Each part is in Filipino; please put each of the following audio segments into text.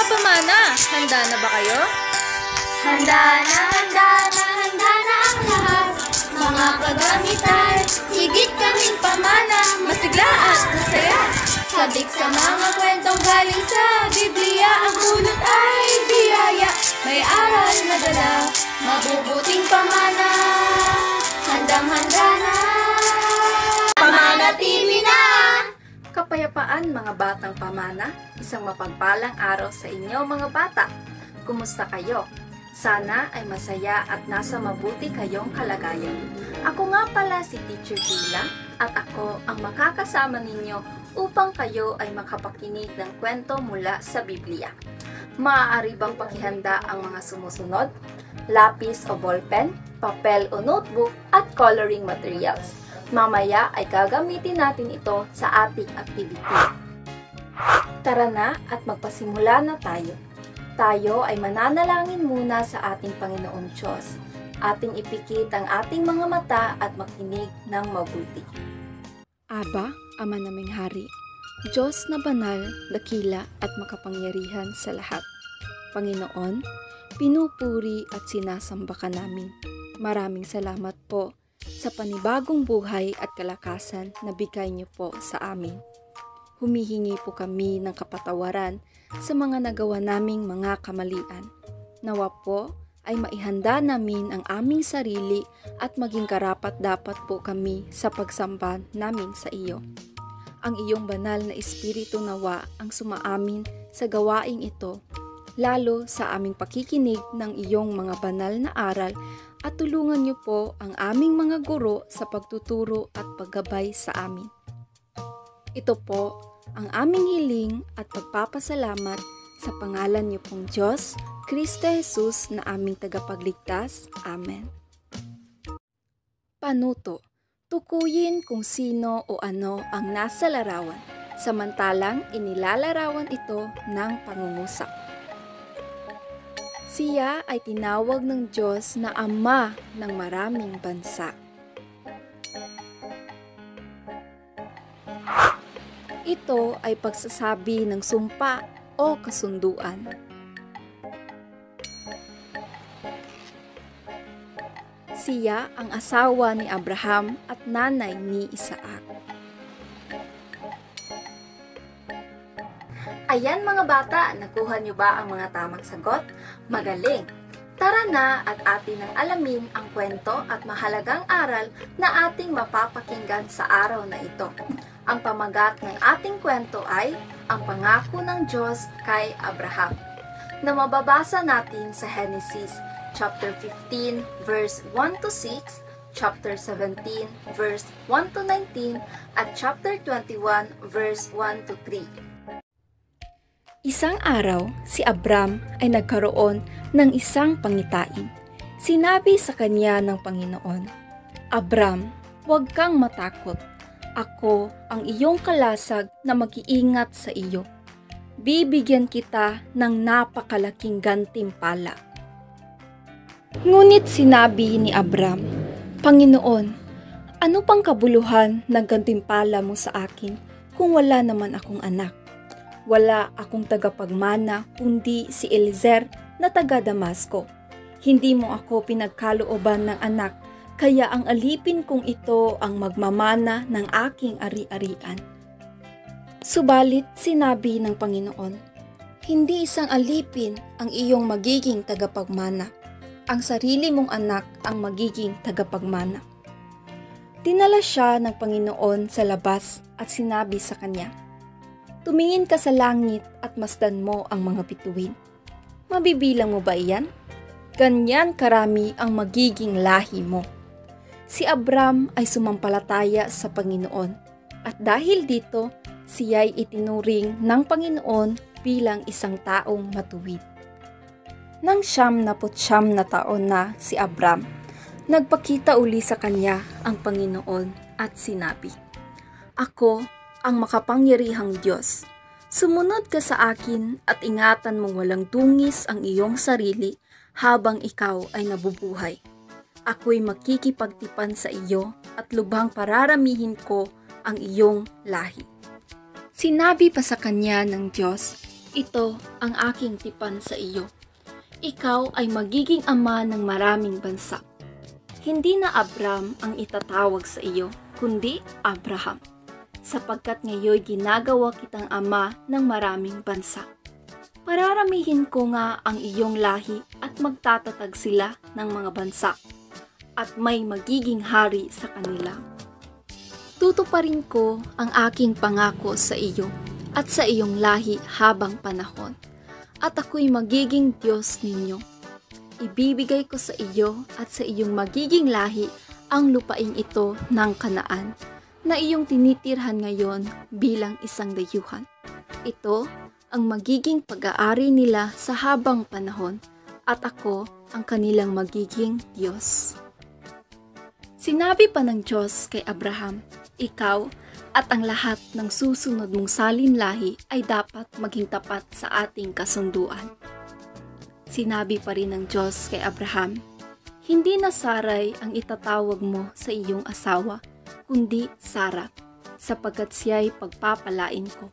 pamana! Handa na ba kayo? Handa na ang lahat. Mga kagamitan, higit kaming pamana, Masigla at masaya! sabik sa mga kwentong galing sa Biblia. Ang pulot ay biyaya, may aral na dala, mabubuting pamana. Handang-handa na, Pamana TV na! Kapayapaan mga batang pamana, isang mapagpalang araw sa inyo mga bata. Kumusta kayo? Sana ay masaya at nasa mabuti kayong kalagayan. Ako nga pala si Teacher Tila at ako ang makakasama ninyo upang kayo ay makapakinig ng kwento mula sa Biblia. Maaari bang pakihanda ang mga sumusunod? Lapis o ballpen, papel o notebook at coloring materials. Mamaya ay gagamitin natin ito sa ating activity. Tara na at magpasimula na tayo. Tayo ay mananalangin muna sa ating Panginoong Diyos. Ating ipikit ang ating mga mata at makinig ng mabuti. Aba, Ama naming Hari, Diyos na banal, dakila at makapangyarihan sa lahat. Panginoon, pinupuri at sinasamba ka namin. Maraming salamat po sa panibagong buhay at kalakasan na bigay niyo po sa amin. Humihingi po kami ng kapatawaran sa mga nagawa naming mga kamalian. Nawa po ay maihanda namin ang aming sarili at maging karapat-dapat po kami sa pagsamba namin sa iyo. Ang iyong banal na espiritu nawa ang sumaamin sa gawaing ito, lalo sa aming pakikinig ng iyong mga banal na aral at tulungan niyo po ang aming mga guro sa pagtuturo at paggabay sa amin. Ito po ang aming hiling at pagpapasalamat sa pangalan niyo pong Diyos, Kristo Jesus na aming tagapagligtas. Amen. Panuto. Tukuyin kung sino o ano ang nasa larawan, samantalang inilalarawan ito ng pangungusap. Siya ay tinawag ng Diyos na Ama ng maraming bansa. Ito ay pagsasabi ng sumpa o kasunduan. Siya ang asawa ni Abraham at nanay ni Isaac. Ayan mga bata, nakuha niyo ba ang mga tamang sagot? Magaling! Tara na at atin ang alamin ang kwento at mahalagang aral na ating mapapakinggan sa araw na ito. Ang pamagat ng ating kwento ay ang pangako ng Diyos kay Abraham, na mababasa natin sa Genesis chapter 15 verse 1 to 6, chapter 17 verse 1 to 19, at chapter 21 verse 1 to 3. Isang araw, si Abram ay nagkaroon ng isang pangitain. Sinabi sa kanya ng Panginoon, "Abram, huwag kang matakot. Ako ang iyong kalasag na mag-iingat sa iyo. Bibigyan kita ng napakalaking gantimpala." Ngunit sinabi ni Abram, "Panginoon, ano pang kabuluhan ng gantimpala mo sa akin kung wala naman akong anak? Wala akong tagapagmana kundi si Eliezer na taga Damasco. Hindi mo ako pinagkalooban ng anak, kaya ang alipin kong ito ang magmamana ng aking ari-arian." Subalit sinabi ng Panginoon, "Hindi isang alipin ang iyong magiging tagapagmana. Ang sarili mong anak ang magiging tagapagmana." Dinala siya ng Panginoon sa labas at sinabi sa kanya, "Tumingin ka sa langit at masdan mo ang mga bituin. Mabibilang mo ba iyan? Ganyan karami ang magiging lahi mo." Si Abram ay sumampalataya sa Panginoon at dahil dito, siya'y itinuring ng Panginoon bilang isang taong matuwid. Nang 99 na taon na si Abram, nagpakita uli sa kanya ang Panginoon at sinabi, "Ako ang makapangyarihang Diyos. Sumunod ka sa akin at ingatan mong walang dungis ang iyong sarili habang ikaw ay nabubuhay. Ako'y makikipagtipan sa iyo at lubhang pararamihin ko ang iyong lahi." Sinabi pa sa kanya ng Diyos, Ito ang aking tipan sa iyo. Ikaw ay magiging ama ng maraming bansa. Hindi na Abram ang itatawag sa iyo, kundi Abraham, sapagkat ngayon ginagawa kitang ama ng maraming bansa. Pararamihin ko nga ang iyong lahi at magtatatag sila ng mga bansa, at may magiging hari sa kanila. Tutuparin ko ang aking pangako sa iyo at sa iyong lahi habang panahon, at ako'y magiging Diyos ninyo. Ibibigay ko sa iyo at sa iyong magiging lahi ang lupaing ito ng Kanaan, na iyong tinitirhan ngayon bilang isang dayuhan. Ito ang magiging pag-aari nila sa habang panahon, at ako ang kanilang magiging Diyos. Sinabi pa ng Diyos kay Abraham, ikaw at ang lahat ng susunod mong salinlahi ay dapat maging tapat sa ating kasunduan. Sinabi pa rin ng Diyos kay Abraham, hindi na Sarai ang itatawag mo sa iyong asawa, kundi Sara, sapagkat siya'y pagpapalain ko.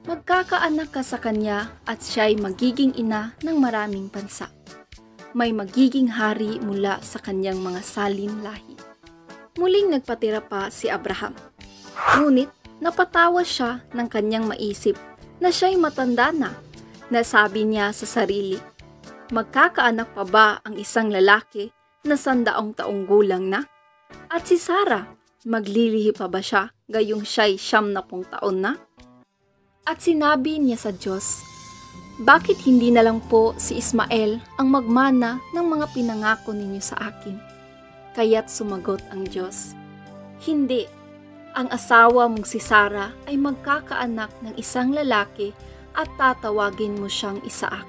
Magkakaanak ka sa kanya at siya'y magiging ina ng maraming bansa. May magiging hari mula sa kanyang mga salinlahi. Muling nagpatira pa si Abraham. Ngunit napatawa siya ng kanyang maisip na siya'y matanda na. Nasabi niya sa sarili, magkakaanak pa ba ang isang lalaki na 100 taong gulang na? At si Sara, maglilihi pa ba siya gayong siya'y 70 taon na? At sinabi niya sa Diyos, bakit hindi na lang po si Ismael ang magmana ng mga pinangako ninyo sa akin? Kaya't sumagot ang Diyos, hindi. Ang asawa mong si Sara ay magkakaanak ng isang lalaki at tatawagin mo siyang Isaac.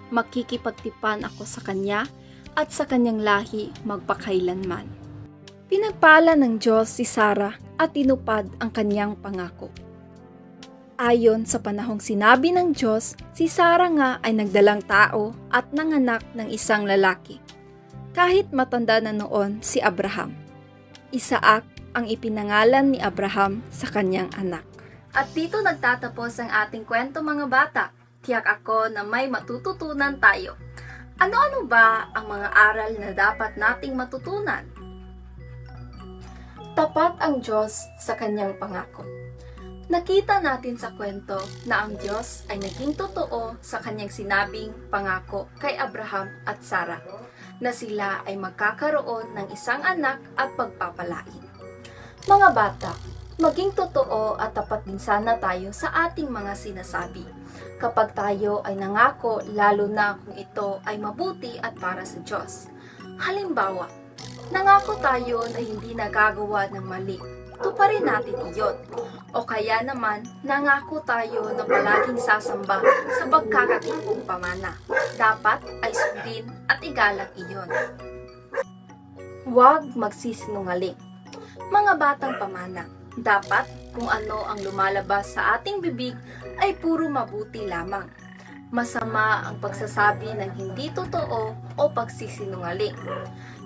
Makikipagtipan ako sa kanya at sa kanyang lahi magpakailanman. Pinagpala ng Diyos si Sara at tinupad ang kanyang pangako. Ayon sa panahong sinabi ng Diyos, si Sara nga ay nagdalang tao at nanganak ng isang lalaki. Kahit matanda na noon si Abraham, Isaac ang ipinangalan ni Abraham sa kanyang anak. At dito nagtatapos ang ating kwento mga bata. Tiyak ako na may matututunan tayo. Ano-ano ba ang mga aral na dapat nating matutunan? Tapat ang Diyos sa kanyang pangako. Nakita natin sa kwento na ang Diyos ay naging totoo sa kanyang sinabing pangako kay Abraham at Sara, na sila ay magkakaroon ng isang anak at pagpapalain. Mga bata, maging totoo at tapat din sana tayo sa ating mga sinasabi. Kapag tayo ay nangako, lalo na kung ito ay mabuti at para sa Diyos. Halimbawa, nangako tayo na hindi nagagawa ng mali. Tuparin natin iyon. O kaya naman, nangako tayo na palaging sasamba sa pagkakatipong pamana. Dapat ay sundin at igalang iyon. Huwag magsisinungaling. Mga batang pamana, dapat kung ano ang lumalabas sa ating bibig ay puro mabuti lamang. Masama ang pagsasabi ng hindi totoo o pagsisinungaling.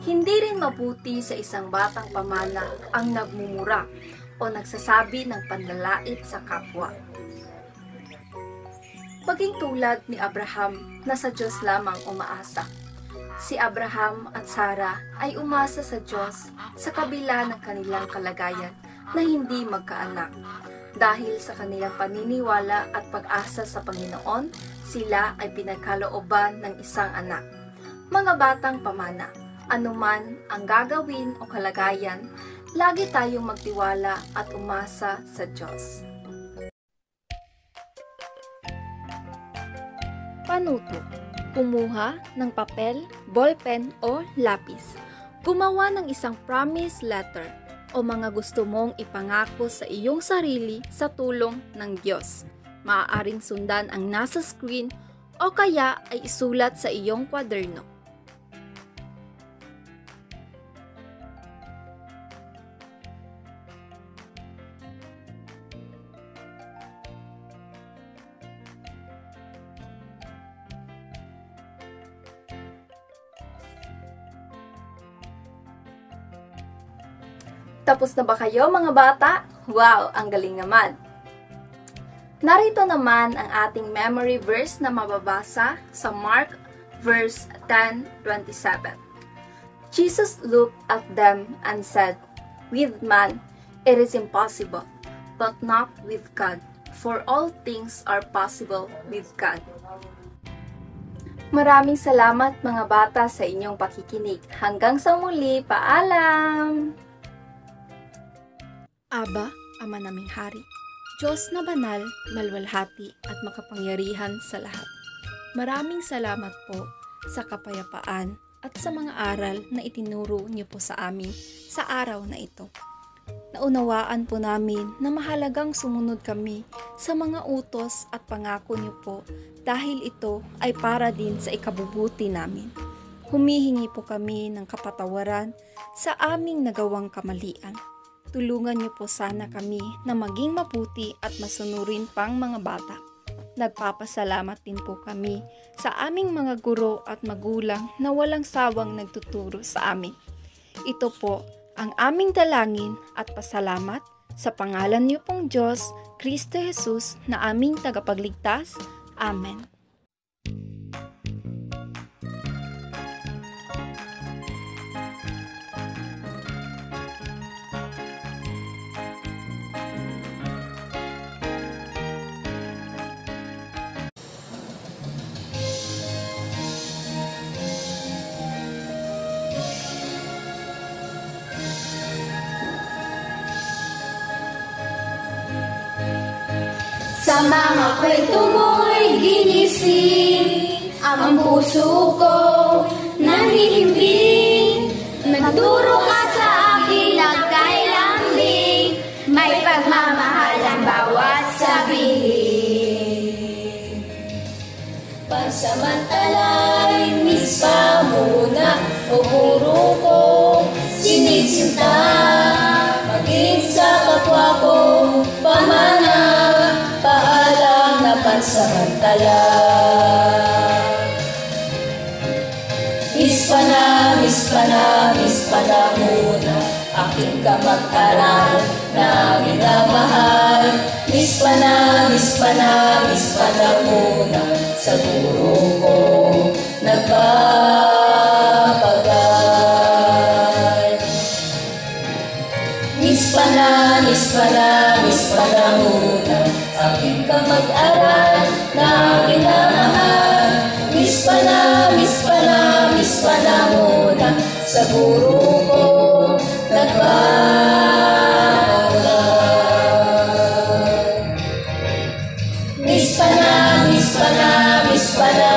Hindi rin mabuti sa isang batang pamana ang nagmumura o nagsasabi ng panlalait sa kapwa. Maging tulad ni Abraham na sa Diyos lamang umaasa. Si Abraham at Sara ay umasa sa Diyos sa kabila ng kanilang kalagayan na hindi magkaanak. Dahil sa kanilang paniniwala at pag-asa sa Panginoon, sila ay pinagkalooban ng isang anak. Mga batang pamana, anuman ang gagawin o kalagayan, lagi tayong magtiwala at umasa sa Diyos. Panuto. Kumuha ng papel, ballpen o lapis. Gumawa ng isang promise letter o mga gusto mong ipangako sa iyong sarili sa tulong ng Diyos. Maaaring sundan ang nasa screen o kaya ay isulat sa iyong kwaderno. Tapos na ba kayo mga bata? Wow, ang galing naman! Narito naman ang ating memory verse na mababasa sa Mark verse 10:27. Jesus looked at them and said, "With man it is impossible, but not with God, for all things are possible with God." Maraming salamat mga bata sa inyong pakikinig. Hanggang sa muli, paalam! Aba, Ama naming Hari, Diyos na banal, malwalhati at makapangyarihan sa lahat. Maraming salamat po sa kapayapaan at sa mga aral na itinuro niyo po sa amin sa araw na ito. Naunawaan po namin na mahalagang sumunod kami sa mga utos at pangako niyo po dahil ito ay para din sa ikabubuti namin. Humihingi po kami ng kapatawaran sa aming nagawang kamalian. Tulungan niyo po sana kami na maging mabuti at masunurin pang mga bata. Nagpapasalamat din po kami sa aming mga guro at magulang na walang sawang nagtuturo sa amin. Ito po ang aming dalangin at pasalamat sa pangalan niyo pong Diyos, Kristo Jesus na aming tagapagligtas. Amen. Sa mga kwento mo'y ginising ang puso ko nahihimbing. Nagturo ka sa akin ng kailambing, may pagmamahal ang bawat sabihin. Pansamantala'y mispa muna o puro ko sinisinta, maging sa kapwa ko pamana, paalam na pansamantala. Mispa na muna, aking kamag-aral na minamahal. Mispa na muna, sa guro ko nagpapagal. Mispa na muna, aking kamag-aral na minamahal. Mispa na muna, sa guro ko nagpapagal. Mispa na muna, mispa na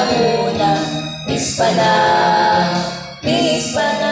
muna, mispa na